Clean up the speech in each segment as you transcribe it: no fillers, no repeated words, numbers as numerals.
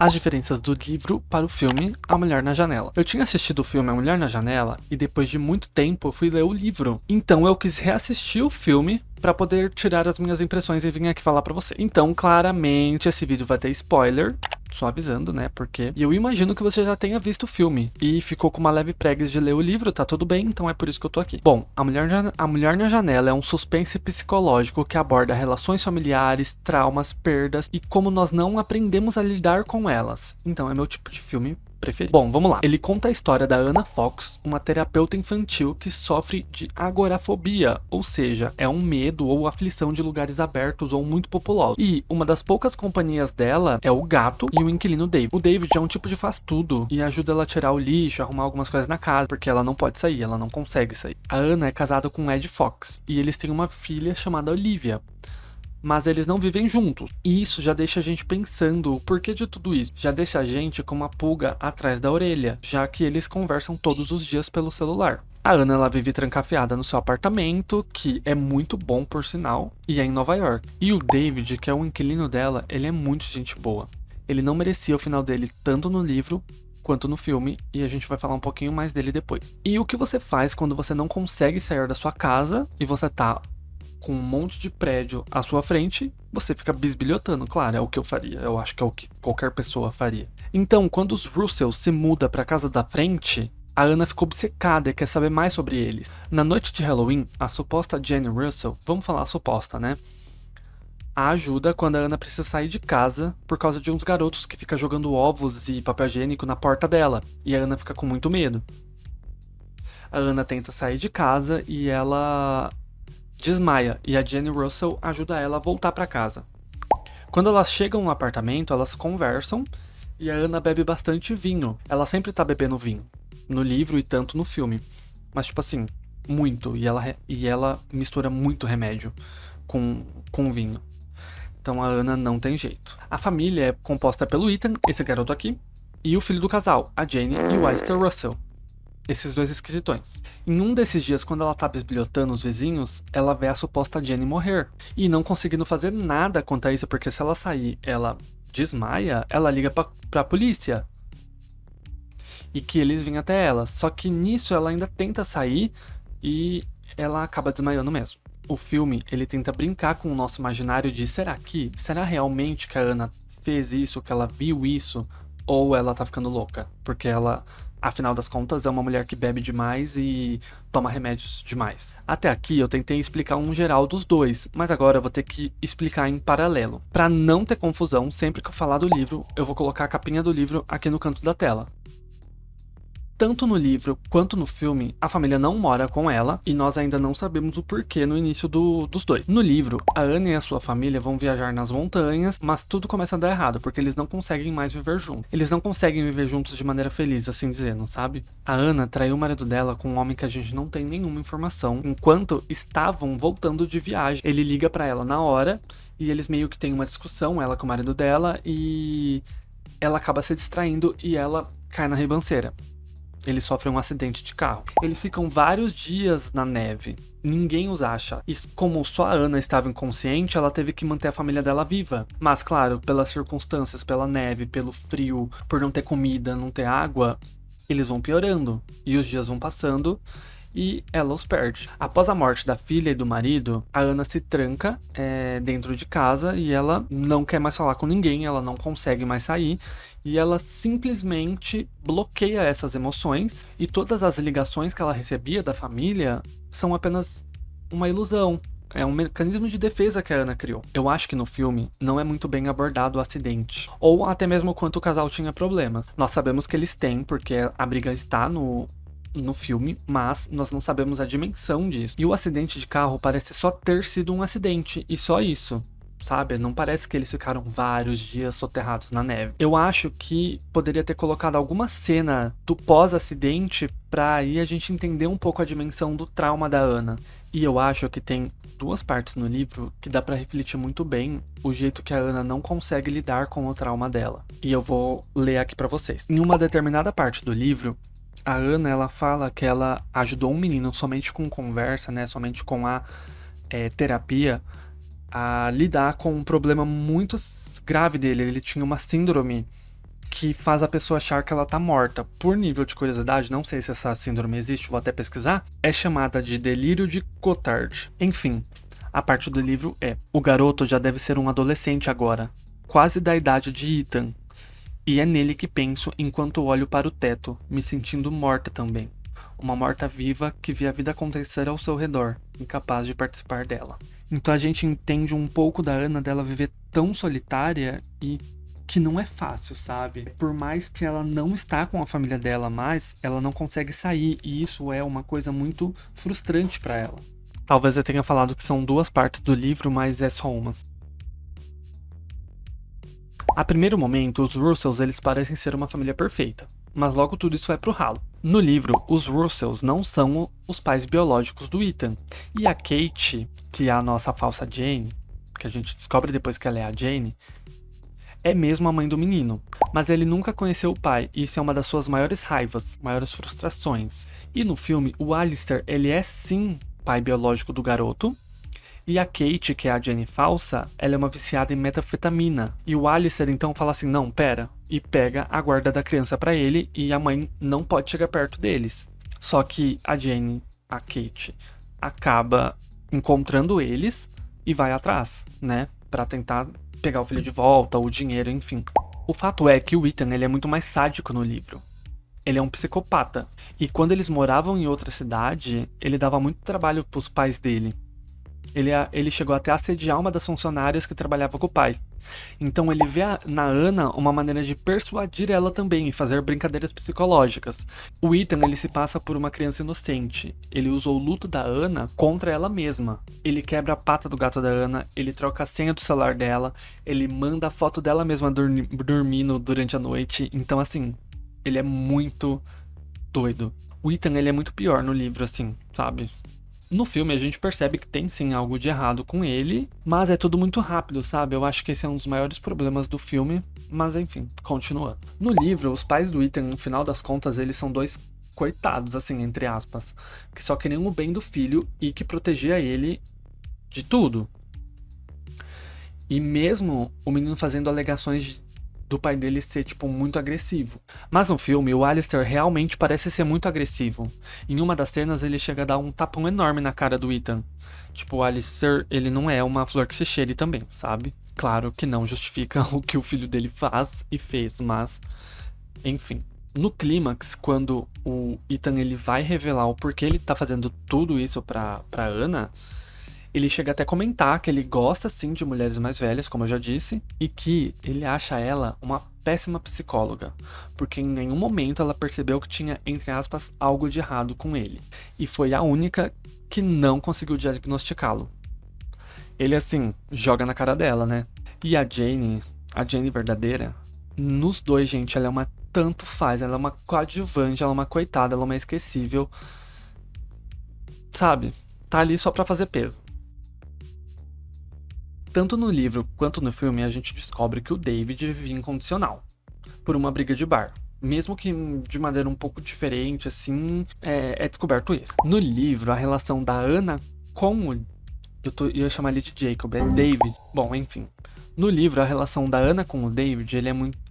as diferenças do livro para o filme A Mulher na Janela. Eu tinha assistido o filme A Mulher na Janela e depois de muito tempo eu fui ler o livro. Então eu quis reassistir o filme para poder tirar as minhas impressões e vir aqui falar pra você. Então, claramente, esse vídeo vai ter spoiler. Só avisando, né? Porque eu imagino que você já tenha visto o filme e ficou com uma leve preguiça de ler o livro, tá tudo bem, então é por isso que eu tô aqui. Bom, A Mulher na Janela é um suspense psicológico que aborda relações familiares, traumas, perdas e como nós não aprendemos a lidar com elas. Então é meu tipo de filme preferido. Bom, vamos lá. Ele conta a história da Anna Fox, uma terapeuta infantil que sofre de agorafobia, ou seja, é um medo ou aflição de lugares abertos ou muito populosos. E uma das poucas companhias dela é o gato e o inquilino David. O David é um tipo de faz-tudo e ajuda ela a tirar o lixo, arrumar algumas coisas na casa, porque ela não pode sair, ela não consegue sair. A Anna é casada com Ed Fox e eles têm uma filha chamada Olivia. Mas eles não vivem juntos. E isso já deixa a gente pensando o porquê de tudo isso. Já deixa a gente com uma pulga atrás da orelha, já que eles conversam todos os dias pelo celular. A Anna, ela vive trancafiada no seu apartamento, que é muito bom por sinal, e é em Nova York. E o David, que é o inquilino dela, ele é muito gente boa. Ele não merecia o final dele tanto no livro quanto no filme, e a gente vai falar um pouquinho mais dele depois. E o que você faz quando você não consegue sair da sua casa e você tá com um monte de prédio à sua frente, você fica bisbilhotando. Claro, é o que eu faria. Eu acho que é o que qualquer pessoa faria. Então, quando os Russell se muda para a casa da frente, a Anna ficou obcecada e quer saber mais sobre eles. Na noite de Halloween, a suposta Jenny Russell, vamos falar a suposta, né? A ajuda quando a Anna precisa sair de casa por causa de uns garotos que ficam jogando ovos e papel higiênico na porta dela. E a Anna fica com muito medo. A Anna tenta sair de casa e ela desmaia, e a Jenny Russell ajuda ela a voltar para casa. Quando elas chegam no apartamento, elas conversam e a Anna bebe bastante vinho. Ela sempre tá bebendo vinho, no livro e tanto no filme. Mas tipo assim, muito, e ela mistura muito remédio com vinho. Então a Anna não tem jeito. A família é composta pelo Ethan, esse garoto aqui, e o filho do casal, a Jane e o Esther Russell. Esses dois esquisitões. Em um desses dias, quando ela tá bisbilhotando os vizinhos, ela vê a suposta Jenny morrer. E não conseguindo fazer nada quanto a isso, porque se ela sair, ela desmaia, ela liga pra polícia. E que eles vêm até ela. Só que nisso ela ainda tenta sair e ela acaba desmaiando mesmo. O filme, ele tenta brincar com o nosso imaginário de será realmente que a Anna fez isso, que ela viu isso? Ou ela tá ficando louca? Porque ela, afinal das contas, é uma mulher que bebe demais e toma remédios demais. Até aqui eu tentei explicar um geral dos dois, mas agora eu vou ter que explicar em paralelo. Pra não ter confusão, sempre que eu falar do livro, eu vou colocar a capinha do livro aqui no canto da tela. Tanto no livro quanto no filme, a família não mora com ela e nós ainda não sabemos o porquê no início dos dois. No livro, a Anna e a sua família vão viajar nas montanhas, mas tudo começa a dar errado, porque eles não conseguem mais viver juntos. Eles não conseguem viver juntos de maneira feliz, assim dizendo, sabe? A Anna traiu o marido dela com um homem que a gente não tem nenhuma informação, enquanto estavam voltando de viagem. Ele liga pra ela na hora e eles meio que têm uma discussão, ela com o marido dela, e ela acaba se distraindo e ela cai na ribanceira. Eles sofrem um acidente de carro. Eles ficam vários dias na neve. Ninguém os acha. E como só a Anna estava inconsciente, ela teve que manter a família dela viva. Mas claro, pelas circunstâncias, pela neve, pelo frio, por não ter comida, não ter água, eles vão piorando. E os dias vão passando e ela os perde. Após a morte da filha e do marido, a Anna se tranca dentro de casa e ela não quer mais falar com ninguém, ela não consegue mais sair e ela simplesmente bloqueia essas emoções e todas as ligações que ela recebia da família são apenas uma ilusão. É um mecanismo de defesa que a Anna criou. Eu acho que no filme não é muito bem abordado o acidente. Ou até mesmo quanto o casal tinha problemas. Nós sabemos que eles têm, porque a briga está no filme, mas nós não sabemos a dimensão disso. E o acidente de carro parece só ter sido um acidente, e só isso, sabe? Não parece que eles ficaram vários dias soterrados na neve. Eu acho que poderia ter colocado alguma cena do pós-acidente pra aí a gente entender um pouco a dimensão do trauma da Anna. E eu acho que tem duas partes no livro que dá pra refletir muito bem o jeito que a Anna não consegue lidar com o trauma dela. E eu vou ler aqui pra vocês. Em uma determinada parte do livro, a Anna, ela fala que ela ajudou um menino somente com conversa, né, somente com a terapia, a lidar com um problema muito grave dele. Ele tinha uma síndrome que faz a pessoa achar que ela tá morta. Por nível de curiosidade, não sei se essa síndrome existe, vou até pesquisar, é chamada de delírio de Cotard. Enfim, a parte do livro é: o garoto já deve ser um adolescente agora, quase da idade de Ethan, e é nele que penso enquanto olho para o teto, me sentindo morta também. Uma morta-viva que vê a vida acontecer ao seu redor, incapaz de participar dela. Então a gente entende um pouco da Ana, dela viver tão solitária e que não é fácil, sabe? Por mais que ela não está com a família dela mais, ela não consegue sair, e isso é uma coisa muito frustrante para ela. Talvez eu tenha falado que são duas partes do livro, mas é só uma. A primeiro momento, os Russells eles parecem ser uma família perfeita, mas logo tudo isso vai pro ralo. No livro, os Russells não são os pais biológicos do Ethan, e a Kate, que é a nossa falsa Jane, que a gente descobre depois que ela é a Jane, é mesmo a mãe do menino, mas ele nunca conheceu o pai, e isso é uma das suas maiores raivas, maiores frustrações. E no filme, o Alistair, ele é sim pai biológico do garoto, e a Kate, que é a Jenny falsa, ela é uma viciada em metanfetamina. E o Alistair então fala assim, não, pera, e pega a guarda da criança pra ele, e a mãe não pode chegar perto deles. Só que a Jenny, a Kate, acaba encontrando eles e vai atrás, né, pra tentar pegar o filho de volta, o dinheiro, enfim. O fato é que o Ethan ele é muito mais sádico no livro. Ele é um psicopata. E quando eles moravam em outra cidade, ele dava muito trabalho pros pais dele. Ele chegou até a assediar uma das funcionárias que trabalhava com o pai. Então ele vê na Ana uma maneira de persuadir ela também e fazer brincadeiras psicológicas. O Ethan ele se passa por uma criança inocente. Ele usa o luto da Ana contra ela mesma. Ele quebra a pata do gato da Ana, ele troca a senha do celular dela, ele manda a foto dela mesma dormindo durante a noite. Então assim, ele é muito doido. O Ethan ele é muito pior no livro assim, sabe? No filme a gente percebe que tem sim algo de errado com ele, mas é tudo muito rápido, sabe? Eu acho que esse é um dos maiores problemas do filme, mas enfim, continuando. No livro, os pais do Ethan, no final das contas, eles são dois coitados, assim, entre aspas, que só queriam o bem do filho e que protegia ele de tudo. E mesmo o menino fazendo alegações do pai dele ser, tipo, muito agressivo. Mas no filme, o Alistair realmente parece ser muito agressivo. Em uma das cenas, ele chega a dar um tapão enorme na cara do Ethan. Tipo, o Alistair, ele não é uma flor que se cheire também, sabe? Claro que não justifica o que o filho dele faz e fez, mas... Enfim. No clímax, quando o Ethan ele vai revelar o porquê ele tá fazendo tudo isso pra Ana... Ele chega até a comentar que ele gosta sim de mulheres mais velhas, como eu já disse, e que ele acha ela uma péssima psicóloga, porque em nenhum momento ela percebeu que tinha, entre aspas, algo de errado com ele. E foi a única que não conseguiu diagnosticá-lo. Ele, assim, joga na cara dela, né? E a Jane verdadeira, nos dois, gente, ela é uma tanto faz, ela é uma coadjuvante, ela é uma coitada, ela é uma esquecível. Sabe? Tá ali só pra fazer peso. Tanto no livro quanto no filme, a gente descobre que o David vivia incondicional, por uma briga de bar. Mesmo que de maneira um pouco diferente, assim, é descoberto isso. No livro, a relação da Ana com o... Eu ia chamar ele de Jacob, é David. Bom, enfim. No livro, a relação da Ana com o David,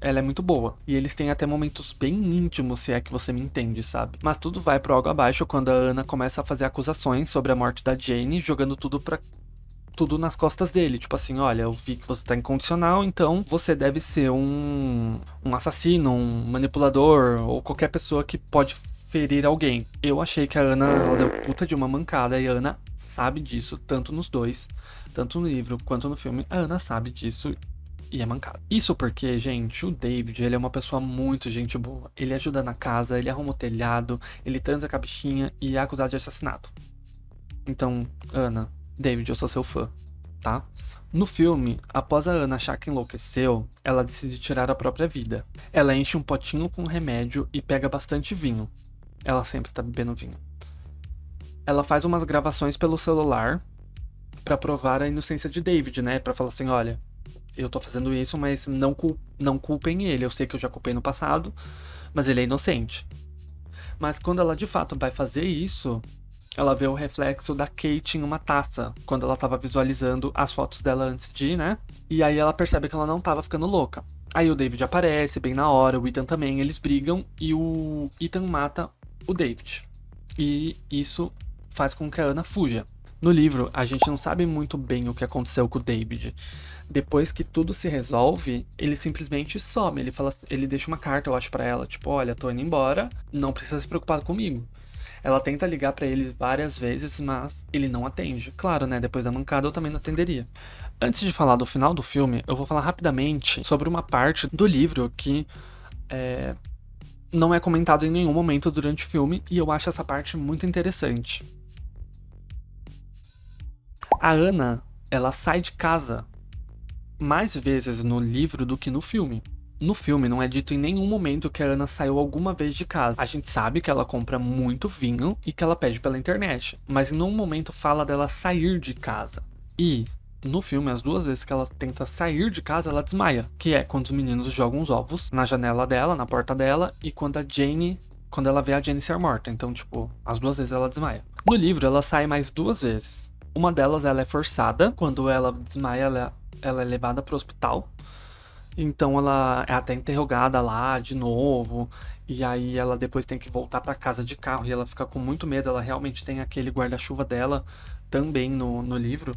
ela é muito boa. E eles têm até momentos bem íntimos, se é que você me entende, sabe? Mas tudo vai pro água abaixo quando a Ana começa a fazer acusações sobre a morte da Jane, jogando tudo nas costas dele, tipo assim, olha, eu vi que você tá incondicional, então você deve ser um assassino, um manipulador, ou qualquer pessoa que pode ferir alguém. Eu achei que a Ana, ela deu puta de uma mancada, e a Ana sabe disso, tanto nos dois, tanto no livro quanto no filme, a Ana sabe disso, e é mancada. Isso porque, gente, o David, ele é uma pessoa muito gente boa. Ele ajuda na casa, ele arruma o telhado, ele transa com a bichinha e é acusado de assassinato. Então, Ana... David, eu sou seu fã, tá? No filme, após a Ana achar que enlouqueceu, ela decide tirar a própria vida. Ela enche um potinho com remédio e pega bastante vinho. Ela sempre tá bebendo vinho. Ela faz umas gravações pelo celular pra provar a inocência de David, né? Pra falar assim, olha, eu tô fazendo isso, mas não culpem ele. Eu sei que eu já culpei no passado, mas ele é inocente. Mas quando ela de fato vai fazer isso... Ela vê o reflexo da Kate em uma taça, quando ela tava visualizando as fotos dela antes de ir, né? E aí ela percebe que ela não tava ficando louca. Aí o David aparece bem na hora, o Ethan também, eles brigam e o Ethan mata o David. E isso faz com que a Ana fuja. No livro, a gente não sabe muito bem o que aconteceu com o David. Depois que tudo se resolve, ele simplesmente some. Ele deixa uma carta, eu acho, pra ela, tipo, olha, tô indo embora, não precisa se preocupar comigo. Ela tenta ligar pra ele várias vezes, mas ele não atende. Claro, né? Depois da mancada eu também não atenderia. Antes de falar do final do filme, eu vou falar rapidamente sobre uma parte do livro que não é comentado em nenhum momento durante o filme, e eu acho essa parte muito interessante. A Ana, ela sai de casa mais vezes no livro do que no filme. No filme não é dito em nenhum momento que a Ana saiu alguma vez de casa. A gente sabe que ela compra muito vinho e que ela pede pela internet, mas em nenhum momento fala dela sair de casa. E no filme, as 2 vezes que ela tenta sair de casa, ela desmaia, que é quando os meninos jogam os ovos na janela dela, na porta dela, e quando ela vê a Jane ser morta. Então, tipo, as 2 vezes ela desmaia. No livro, ela sai mais 2 vezes. Uma delas, ela é forçada. Quando ela desmaia, ela é levada pro hospital. Então ela é até interrogada lá de novo. E aí ela depois tem que voltar pra casa de carro. E ela fica com muito medo. Ela realmente tem aquele guarda-chuva dela também no livro.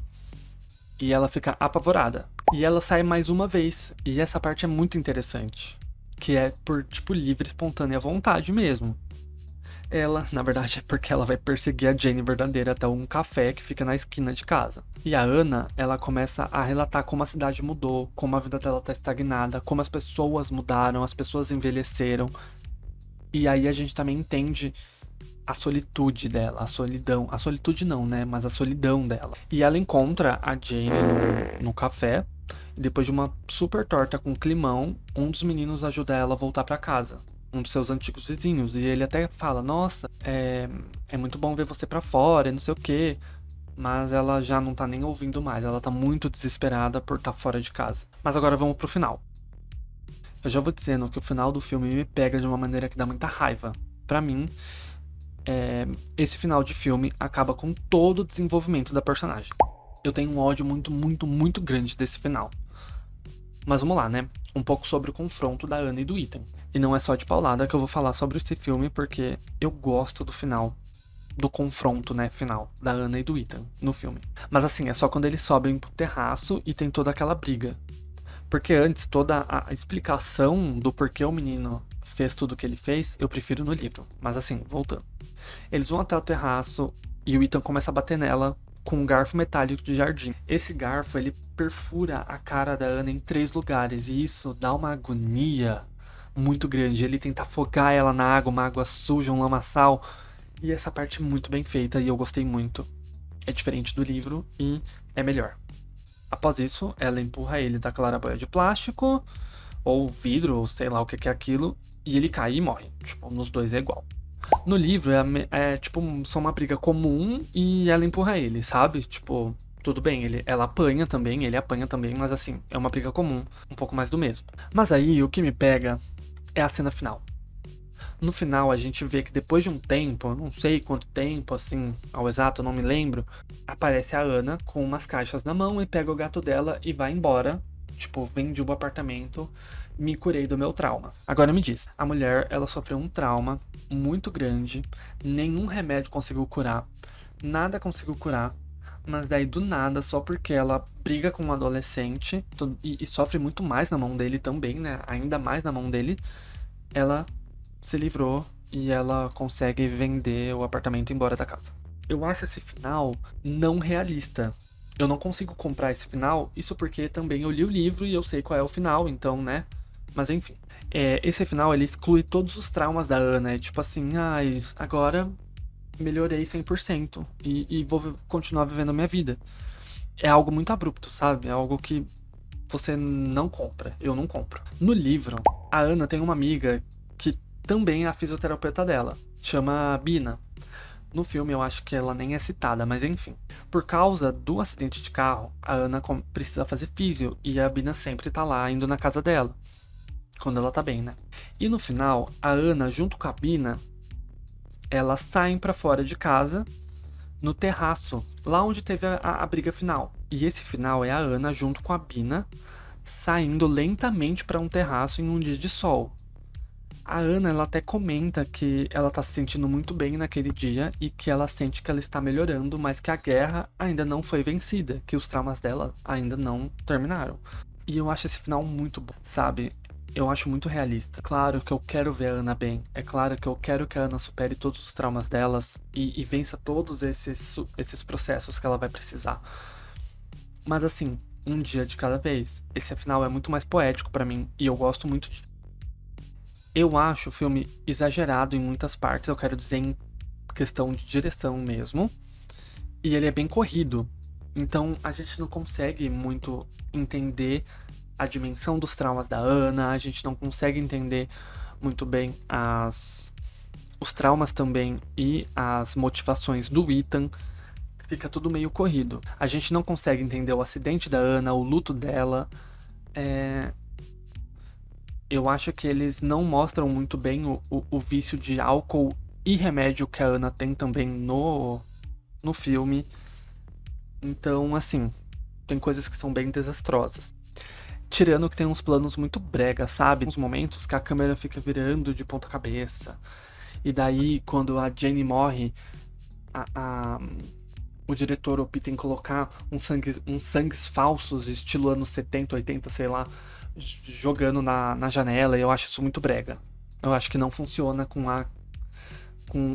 E ela fica apavorada. E ela sai mais uma vez. E essa parte é muito interessante. Que é por, tipo, livre, espontânea vontade mesmo. Ela, na verdade, é porque ela vai perseguir a Jane verdadeira até um café que fica na esquina de casa. E a Ana, ela começa a relatar como a cidade mudou, como a vida dela tá estagnada, como as pessoas mudaram, as pessoas envelheceram. E aí a gente também entende a solitude dela, a solidão. A solitude não, né? Mas a solidão dela. E ela encontra a Jane no café. E depois de uma super torta com climão, um dos meninos ajuda ela a voltar pra casa. Um dos seus antigos vizinhos. E ele até fala, nossa, é muito bom ver você pra fora, e não sei o quê. Mas ela já não tá nem ouvindo mais. Ela tá muito desesperada por estar fora de casa. Mas agora vamos pro final. Eu já vou dizendo que o final do filme me pega de uma maneira que dá muita raiva. Pra mim, esse final de filme acaba com todo o desenvolvimento da personagem. Eu tenho um ódio muito, muito, muito grande desse final. Mas vamos lá, né? Um pouco sobre o confronto da Ana e do Ethan. E não é só de paulada que eu vou falar sobre esse filme, porque eu gosto do final. Do confronto, né, final, da Ana e do Ethan no filme. Mas assim, é só quando eles sobem pro terraço e tem toda aquela briga. Porque antes, toda a explicação do porquê o menino fez tudo o que ele fez, eu prefiro no livro. Mas assim, voltando. Eles vão até o terraço e o Ethan começa a bater nela com um garfo metálico de jardim. Esse garfo, ele perfura a cara da Ana em 3 lugares e isso dá uma agonia muito grande. Ele tenta afogar ela na água, uma água suja, um lamaçal. E essa parte é muito bem feita e eu gostei muito. É diferente do livro e é melhor. Após isso, ela empurra ele da claraboia de plástico, ou vidro, ou sei lá o que é aquilo, e ele cai e morre. Tipo, nos 2 é igual. No livro é tipo só uma briga comum e ela empurra ele, sabe? Tipo, tudo bem, ela apanha também, ele apanha também, mas assim, é uma briga comum, um pouco mais do mesmo. Mas aí o que me pega é a cena final. No final a gente vê que depois de um tempo, eu não sei quanto tempo, assim, ao exato, eu não me lembro, aparece a Ana com umas caixas na mão e pega o gato dela e vai embora. Tipo, vendi o apartamento, me curei do meu trauma. Agora me diz, a mulher, ela sofreu um trauma muito grande, nenhum remédio conseguiu curar, nada conseguiu curar, mas daí do nada, só porque ela briga com um adolescente e sofre muito mais na mão dele também, né? Ainda mais na mão dele, ela se livrou e ela consegue vender o apartamento e ir embora da casa. Eu acho esse final não realista. Eu não consigo comprar esse final, isso porque também eu li o livro e eu sei qual é o final, então, né? Mas enfim. Esse final, ele exclui todos os traumas da Ana. É tipo assim, ai, agora melhorei 100% e vou continuar vivendo a minha vida. É algo muito abrupto, sabe? É algo que você não compra. Eu não compro. No livro, a Ana tem uma amiga que também é a fisioterapeuta dela. Chama Bina. No filme eu acho que ela nem é citada, mas enfim. Por causa do acidente de carro, a Ana precisa fazer físio e a Bina sempre tá lá indo na casa dela. Quando ela tá bem, né? E no final, a Ana, junto com a Bina, elas saem pra fora de casa, no terraço, lá onde teve a briga final. E esse final é a Ana junto com a Bina, saindo lentamente para um terraço em um dia de sol. A Ana, ela até comenta que ela tá se sentindo muito bem naquele dia e que ela sente que ela está melhorando, mas que a guerra ainda não foi vencida, que os traumas dela ainda não terminaram. E eu acho esse final muito bom, sabe? Eu acho muito realista. Claro que eu quero ver a Ana bem. É claro que eu quero que a Ana supere todos os traumas delas e vença todos esses processos que ela vai precisar. Mas assim, um dia de cada vez. Esse final é muito mais poético pra mim e eu gosto muito de. Eu acho o filme exagerado em muitas partes, eu quero dizer em questão de direção mesmo. E ele é bem corrido. Então a gente não consegue muito entender a dimensão dos traumas da Ana, a gente não consegue entender muito bem os traumas também e as motivações do Ethan. Fica tudo meio corrido. A gente não consegue entender o acidente da Ana, o luto dela. Eu acho que eles não mostram muito bem o vício de álcool e remédio que a Ana tem também no filme. Então, assim, tem coisas que são bem desastrosas. Tirando que tem uns planos muito brega, sabe? Uns momentos que a câmera fica virando de ponta cabeça. E daí, quando a Jane morre, o diretor opta em colocar uns sangues falsos, estilo anos 70, 80, sei lá, jogando na janela. E eu acho isso muito brega. Eu acho que não funciona com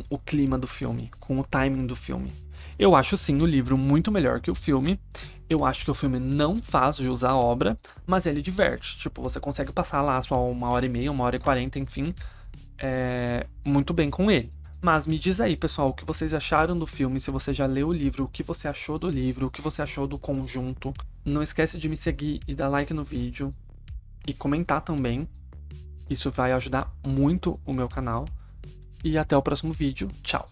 o clima do filme, com o timing do filme. Eu acho sim o livro muito melhor que o filme. Eu acho que o filme não faz jus à obra, mas ele diverte. Tipo, você consegue passar lá só 1h30, 1h40, enfim, muito bem com ele. Mas me diz aí, pessoal, o que vocês acharam do filme, se você já leu o livro, o que você achou do livro, o que você achou do conjunto. Não esquece de me seguir e dar like no vídeo e comentar também. Isso vai ajudar muito o meu canal. E até o próximo vídeo. Tchau!